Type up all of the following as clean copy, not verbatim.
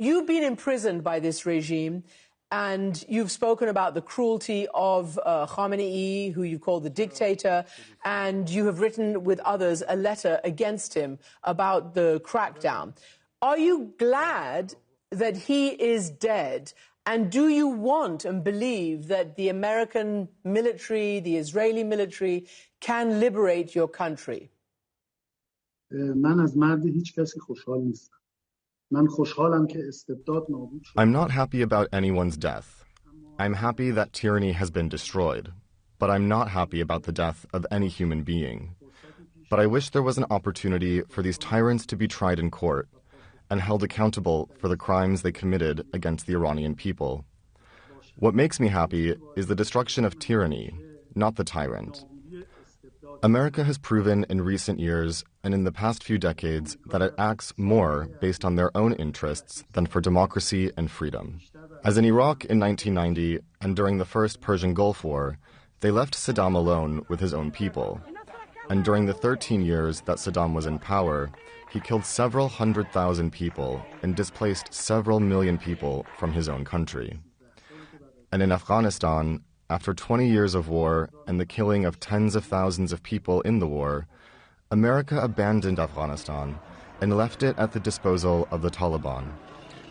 you've been imprisoned by this regime, and you've spoken about the cruelty of Khamenei, who you've called the dictator, and you have written with others a letter against him about the crackdown. Are you glad that he is dead? And do you want and believe that the American military, the Israeli military, can liberate your country? من از مرد هیچ کسی خوشحال نیستم. من خوشحالم که استبداد نابود شد. I'm not happy about anyone's death. I'm happy that tyranny has been destroyed, but I'm not happy about the death of any human being. But I wish there was an opportunity for these tyrants to be tried in court and held accountable for the crimes they committed against the Iranian people. What makes me happy is the destruction of tyranny, not the tyrant. America has proven in recent years and in the past few decades that it acts more based on their own interests than for democracy and freedom. As in Iraq in 1990 and during the first Persian Gulf War, they left Saddam alone with his own people. And during the 13 years that Saddam was in power, he killed several 100,000 people and displaced several million people from his own country. And in Afghanistan, after 20 years of war and the killing of tens of thousands of people in the war, America abandoned Afghanistan and left it at the disposal of the Taliban.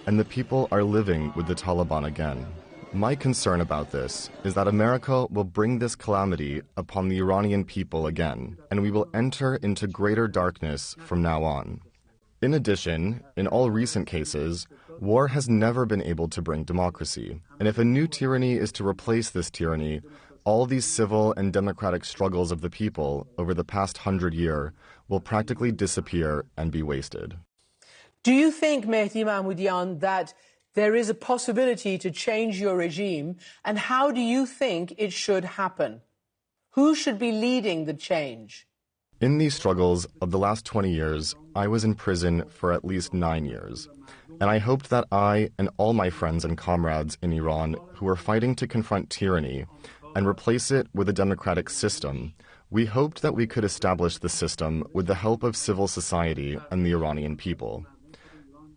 And the people are living with the Taliban again. My concern about this is that America will bring this calamity upon the Iranian people again, and we will enter into greater darkness from now on. In addition, in all recent cases, war has never been able to bring democracy. And if a new tyranny is to replace this tyranny, all these civil and democratic struggles of the people over the past 100 years will practically disappear and be wasted. Do you think, Mehdi Mahmoodian, that there is a possibility to change your regime, and how do you think it should happen? Who should be leading the change? In these struggles of the last 20 years, I was in prison for at least 9 years. And I hoped that I and all my friends and comrades in Iran who were fighting to confront tyranny and replace it with a democratic system, we hoped that we could establish the system with the help of civil society and the Iranian people.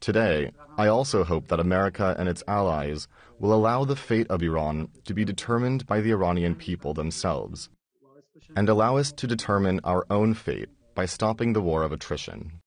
Today, I also hope that America and its allies will allow the fate of Iran to be determined by the Iranian people themselves, and allow us to determine our own fate by stopping the war of attrition.